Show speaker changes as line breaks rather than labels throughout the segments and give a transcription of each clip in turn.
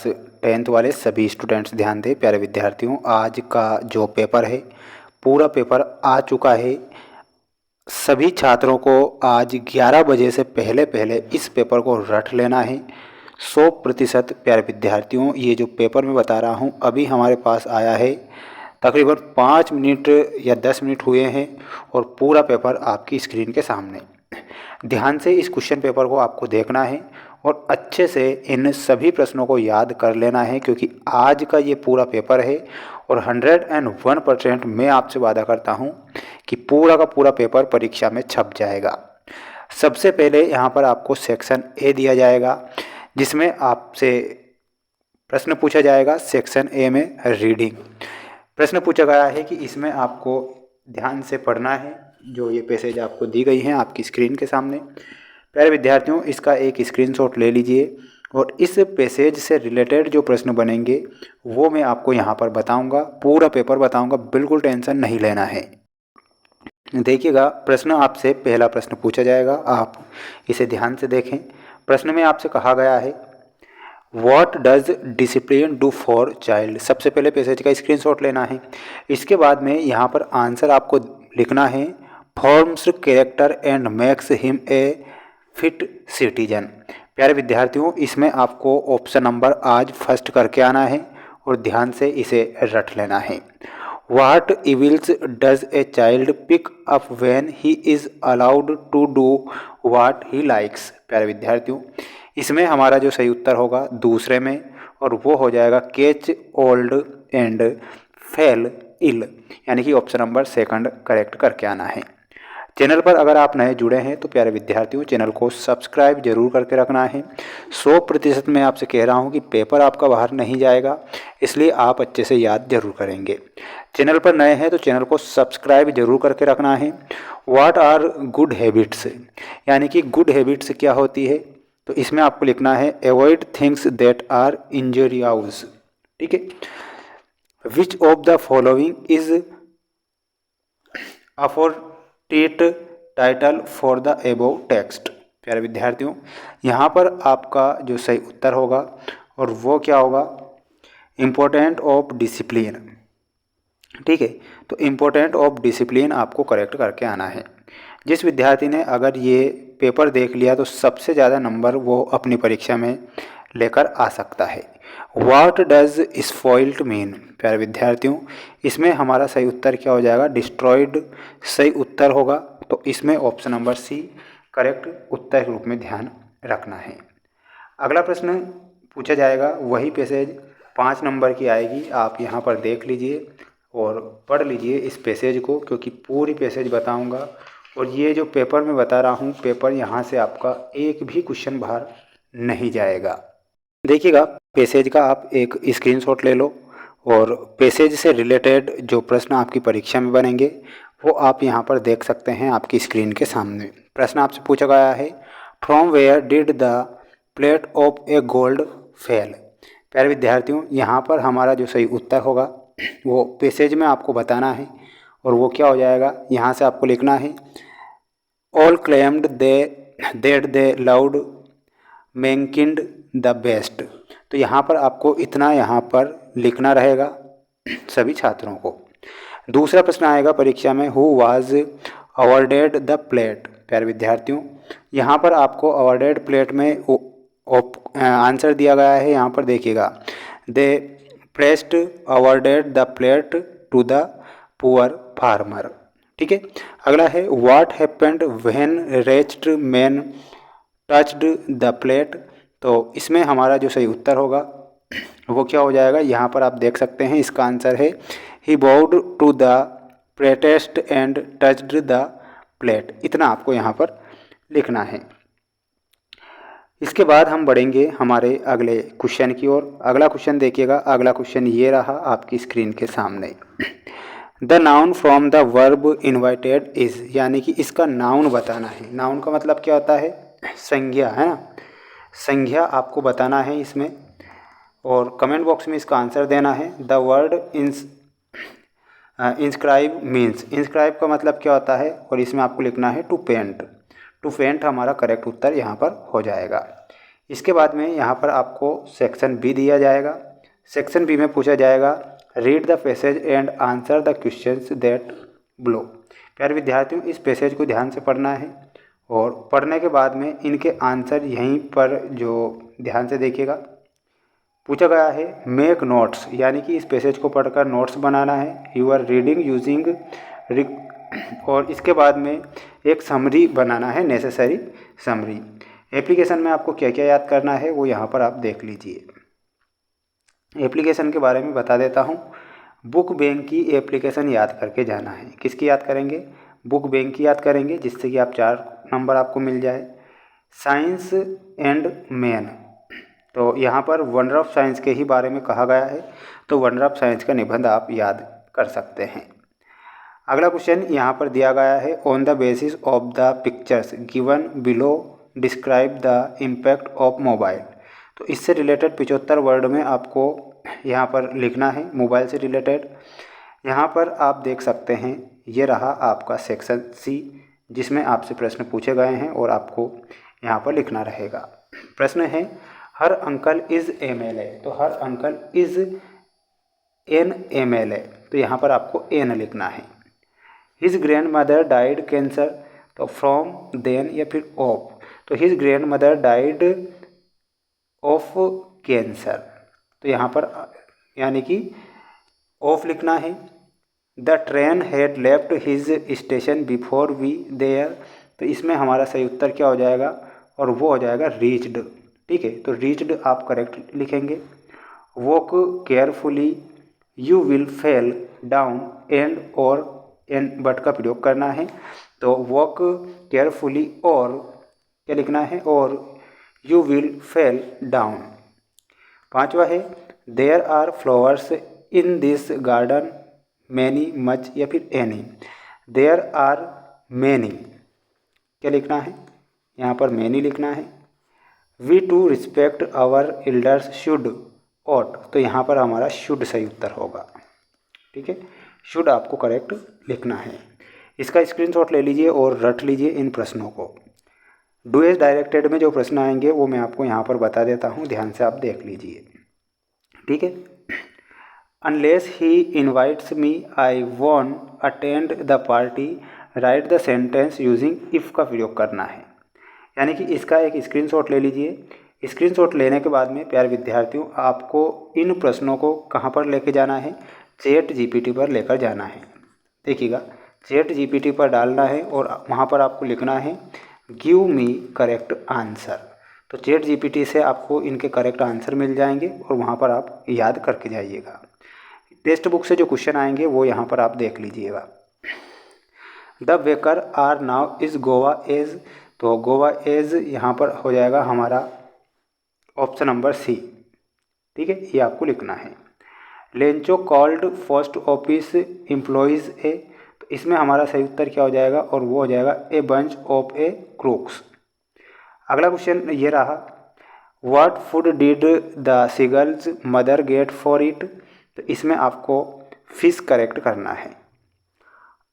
Class 10th वाले सभी students ध्यान दें। प्यारे विद्यार्थियों, आज का जो पेपर है पूरा पेपर आ चुका है। सभी छात्रों को आज 11 बजे से पहले पहले इस पेपर को रट लेना है 100%। प्यारे विद्यार्थियों, ये जो पेपर मैं बता रहा हूँ अभी हमारे पास आया है, तकरीबन 5 मिनट या 10 मिनट हुए हैं और पूरा पेपर आपकी स्क्रीन के सामने। ध्यान से इस क्वेश्चन पेपर को आपको देखना है और अच्छे से इन सभी प्रश्नों को याद कर लेना है, क्योंकि आज का ये पूरा पेपर है और 101% मैं आपसे वादा करता हूँ कि पूरा का पूरा पेपर परीक्षा में छप जाएगा। सबसे पहले यहाँ पर आपको सेक्शन ए दिया जाएगा, जिसमें आपसे प्रश्न पूछा जाएगा। सेक्शन ए में रीडिंग प्रश्न पूछा गया है कि इसमें आपको ध्यान से पढ़ना है। जो ये पैसेज आपको दी गई हैं आपकी स्क्रीन के सामने। प्यारे विद्यार्थियों, इसका एक स्क्रीनशॉट ले लीजिए और इस पैसेज से रिलेटेड जो प्रश्न बनेंगे वो मैं आपको यहाँ पर बताऊँगा, पूरा पेपर बताऊँगा, बिल्कुल टेंशन नहीं लेना है। देखिएगा, प्रश्न आपसे पहला प्रश्न पूछा जाएगा, आप इसे ध्यान से देखें। प्रश्न में आपसे कहा गया है what does discipline do for child. सबसे पहले पैसेज का स्क्रीनशॉट लेना है। इसके बाद में यहाँ पर आंसर आपको लिखना है forms character and makes him a fit citizen. प्यारे विद्यार्थियों, इसमें आपको ऑप्शन नंबर आज फर्स्ट करके आना है और ध्यान से इसे रट लेना है। What evils does a child pick up when he is allowed to do what he likes. प्यारे विद्यार्थियों, इसमें हमारा जो सही उत्तर होगा दूसरे में, और वो हो जाएगा catch cold and fell ill, यानी कि ऑप्शन नंबर सेकंड करेक्ट करके आना है। चैनल पर अगर आप नए जुड़े हैं तो प्यारे विद्यार्थियों चैनल को सब्सक्राइब जरूर करके रखना है। 100% मैं आपसे कह रहा हूं कि पेपर आपका बाहर नहीं जाएगा, इसलिए आप अच्छे से याद जरूर करेंगे। चैनल पर नए हैं तो चैनल को सब्सक्राइब जरूर करके रखना है। व्हाट आर गुड हैबिट्स, यानी कि गुड हैबिट्स क्या होती है, तो इसमें आपको लिखना है avoid things that are injurious. ठीक है। Which of the following is appropriate title for the above text. प्यारे विद्यार्थियों, यहाँ पर आपका जो सही उत्तर होगा और वो क्या होगा, इम्पोर्टेंट ऑफ डिसिप्लिन। ठीक है, तो इम्पोर्टेंट ऑफ डिसिप्लिन आपको करेक्ट करके आना है। जिस विद्यार्थी ने अगर ये पेपर देख लिया तो सबसे ज़्यादा नंबर वो अपनी परीक्षा में लेकर आ सकता है। What does spoiled mean. प्यारे विद्यार्थियों, इसमें हमारा सही उत्तर क्या हो जाएगा, डिस्ट्रॉयड सही उत्तर होगा। तो इसमें ऑप्शन नंबर सी करेक्ट उत्तर के रूप में ध्यान रखना है। अगला प्रश्न पूछा जाएगा, वही पैसेज 5 नंबर की आएगी। आप यहाँ पर देख लीजिए और पढ़ लीजिए इस पैसेज को, क्योंकि पूरी पैसेज बताऊँगा। और ये जो पेपर मैं बता रहा हूँ, पेपर यहाँ से आपका एक भी क्वेश्चन बाहर नहीं जाएगा। देखिएगा, पैसेज का आप एक स्क्रीनशॉट ले लो और पैसेज से रिलेटेड जो प्रश्न आपकी परीक्षा में बनेंगे वो आप यहाँ पर देख सकते हैं आपकी स्क्रीन के सामने। प्रश्न आपसे पूछा गया है from where did the plate of a gold fell. प्यारे विद्यार्थियों, यहाँ पर हमारा जो सही उत्तर होगा वो पैसेज में आपको बताना है और वो क्या हो जाएगा, यहाँ से आपको लिखना है all claimed that they loved mankind the best. तो यहाँ पर आपको इतना यहाँ पर लिखना रहेगा सभी छात्रों को। दूसरा प्रश्न आएगा परीक्षा में, who was awarded the plate. प्यारे विद्यार्थियों, यहाँ पर आपको अवॉर्डेड प्लेट में आंसर दिया गया है। यहाँ पर देखिएगा, they praised awarded the plate to the poor farmer. ठीक है। अगला है what happened when rich man touched the plate. तो इसमें हमारा जो सही उत्तर होगा वो क्या हो जाएगा, यहाँ पर आप देख सकते हैं इसका आंसर है he bowed to the plate and touched the plate. इतना आपको यहाँ पर लिखना है। इसके बाद हम बढ़ेंगे हमारे अगले क्वेश्चन की ओर। अगला क्वेश्चन देखिएगा, अगला क्वेश्चन ये रहा आपकी स्क्रीन के सामने। The noun from the verb invited is, यानी कि इसका नाउन बताना है। नाउन का मतलब क्या होता है, संज्ञा, है ना। संज्ञा आपको बताना है इसमें और कमेंट बॉक्स में इसका आंसर देना है। The word inscribe means, inscribe का मतलब क्या होता है, और इसमें आपको लिखना है टू पेंट। टू पेंट हमारा करेक्ट उत्तर यहाँ पर हो जाएगा। इसके बाद में यहाँ पर आपको सेक्शन बी दिया जाएगा। सेक्शन बी में पूछा जाएगा read the passage and answer the questions that below. प्यारे विद्यार्थियों, इस पैसेज को ध्यान से पढ़ना है और पढ़ने के बाद में इनके आंसर यहीं पर जो ध्यान से देखिएगा पूछा गया है। मेक नोट्स, यानी कि इस पैसेज को पढ़कर नोट्स बनाना है। यू आर रीडिंग यूजिंग, और इसके बाद में एक समरी बनाना है, नेसेसरी समरी। एप्लीकेशन में आपको क्या क्या याद करना है वो यहाँ पर आप देख लीजिए। एप्लीकेशन के बारे में बता देता हूँ। बुक बैंक की एप्लीकेशन याद करके जाना है। किसकी याद करेंगे? बुक बैंक की याद करेंगे, जिससे कि आप 4 नंबर आपको मिल जाए। साइंस एंड मैन, तो यहाँ पर वंडर ऑफ साइंस के ही बारे में कहा गया है, तो वंडर ऑफ साइंस का निबंध आप याद कर सकते हैं। अगला क्वेश्चन यहाँ पर दिया गया है, on the basis of the pictures given below describe the impact of mobile. तो इससे रिलेटेड 75 वर्ड में आपको यहाँ पर लिखना है, मोबाइल से रिलेटेड। यहाँ पर आप देख सकते हैं, ये रहा आपका सेक्शन सी, जिसमें आपसे प्रश्न पूछे गए हैं और आपको यहाँ पर लिखना रहेगा। प्रश्न है, हर अंकल इज़ MLA, तो हर अंकल इज़ एन MLA, तो यहाँ पर आपको एन लिखना है। His grandmother died cancer, तो फ्रॉम, देन या फिर ऑफ, तो his grandmother died of cancer, तो यहाँ पर यानी कि ऑफ लिखना है। The train had left his station before we there, तो इसमें हमारा सही उत्तर क्या हो जाएगा, और वो हो जाएगा रीच्ड। ठीक है, तो रीच्ड आप करेक्ट लिखेंगे। Walk carefully, you will fell down, and और एंड बट का प्रयोग करना है, तो वॉक केयरफुली और क्या लिखना है, और यू विल फेल डाउन। 5वां है, there are flowers in this garden many, much या फिर एनी, देयर आर मैनी, क्या लिखना है, यहाँ पर मैनी लिखना है। We to respect our elders should ought, तो यहाँ पर हमारा शुड सही उत्तर होगा। ठीक है, शुड आपको करेक्ट लिखना है। इसका स्क्रीनशॉट ले लीजिए और रट लीजिए इन प्रश्नों को। डू एज डायरेक्टेड में जो प्रश्न आएंगे वो मैं आपको यहाँ पर बता देता हूँ, ध्यान से आप देख लीजिए। ठीक है, unless he invites me I want attend the party, right the sentence using if का प्रयोग करना है। यानी कि इसका एक स्क्रीनशॉट ले लीजिए। स्क्रीनशॉट लेने के बाद में प्यारे विद्यार्थियों, आपको इन प्रश्नों को कहाँ पर लेके जाना है, चैट GPT पर लेकर जाना है। देखिएगा, चैट GPT पर डालना है और वहाँ पर आपको लिखना है गिव मी करेक्ट आंसर, तो चैट GPT से आपको इनके करेक्ट आंसर मिल जाएंगे और वहाँ पर आप याद करके जाइएगा। टेक्स्ट बुक से जो क्वेश्चन आएंगे वो यहाँ पर आप देख लीजिएगा। The weaker are now is गोवा एज, तो गोवा एज यहाँ पर हो जाएगा हमारा ऑप्शन नंबर सी। ठीक है, ये आपको लिखना है। Lencho called post office employees a, तो इसमें हमारा सही उत्तर क्या हो जाएगा, और वो हो जाएगा a bunch of A crooks. अगला क्वेश्चन ये रहा, what food did the seagulls mother get for it, तो इसमें आपको फिश करेक्ट करना है।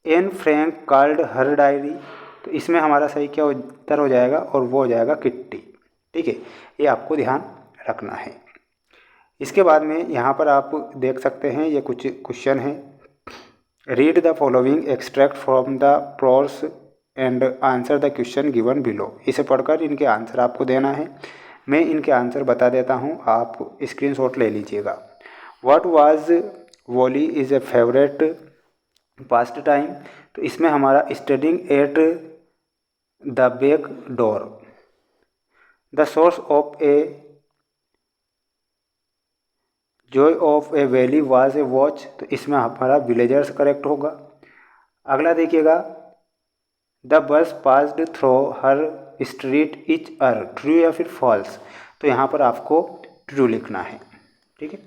Anne Frank called her diary, तो इसमें हमारा सही क्या उत्तर हो जाएगा, और वो हो जाएगा किट्टी। ठीक है, ये आपको ध्यान रखना है। इसके बाद में यहाँ पर आप देख सकते हैं, ये कुछ क्वेश्चन हैं। Read the following extract from the prose and answer the question given below, इसे पढ़कर इनके आंसर आपको देना है। मैं इनके आंसर बता देता हूँ, आप स्क्रीनशॉट ले लीजिएगा। What was Wally is a favourite pastime, तो इसमें हमारा studying at the back door. The source of a joy of a valley was a watch, तो इसमें हमारा विलेजर्स करेक्ट होगा। अगला देखिएगा, the bus passed through her street each hour, true या फिर फॉल्स, तो यहाँ पर आपको ट्रू लिखना है। ठीक है,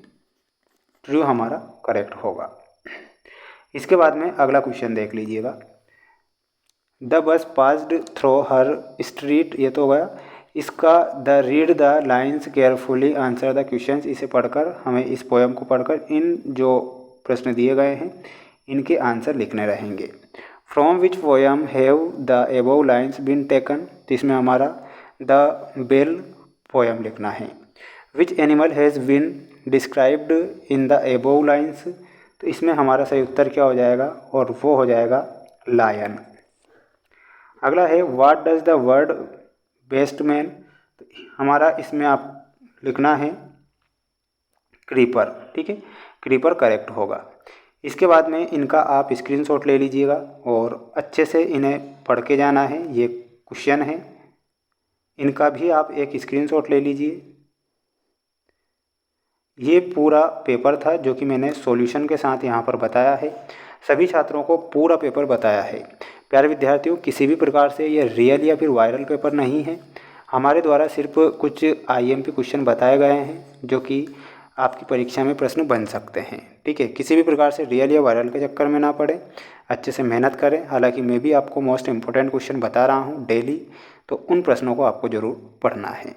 ट्रू हमारा करेक्ट होगा। इसके बाद में अगला क्वेश्चन देख लीजिएगा, the bus passed through her street, ये तो हो गया। इसका the read the lines carefully answer the questions, इसे पढ़कर हमें इस पोएम को पढ़कर इन जो प्रश्न दिए गए हैं इनके आंसर लिखने रहेंगे। From which poem have the above lines been taken, तो इसमें हमारा द बेल पोएम लिखना है। Which animal has been described in the above lines, तो इसमें हमारा सही उत्तर क्या हो जाएगा, और वो हो जाएगा लायन। अगला है what does the word best man, तो हमारा इसमें आप लिखना है क्रीपर, ठीक है, क्रीपर करेक्ट होगा। इसके बाद में इनका आप स्क्रीनशॉट ले लीजिएगा और अच्छे से इन्हें पढ़ के जाना है। ये क्वेश्चन है, इनका भी आप एक स्क्रीनशॉट ले लीजिए। ये पूरा पेपर था जो कि मैंने सॉल्यूशन के साथ यहाँ पर बताया है। सभी छात्रों को पूरा पेपर बताया है। प्यारे विद्यार्थियों, किसी भी प्रकार से ये रियल या फिर वायरल पेपर नहीं है। हमारे द्वारा सिर्फ कुछ आईएमपी क्वेश्चन बताए गए हैं जो कि आपकी परीक्षा में प्रश्न बन सकते हैं, ठीक है। किसी भी प्रकार से रियल या वायरल के चक्कर में ना पड़े, अच्छे से मेहनत करें। हालांकि मैं भी आपको मोस्ट इम्पोर्टेंट क्वेश्चन बता रहा हूँ डेली, तो उन प्रश्नों को आपको ज़रूर पढ़ना है।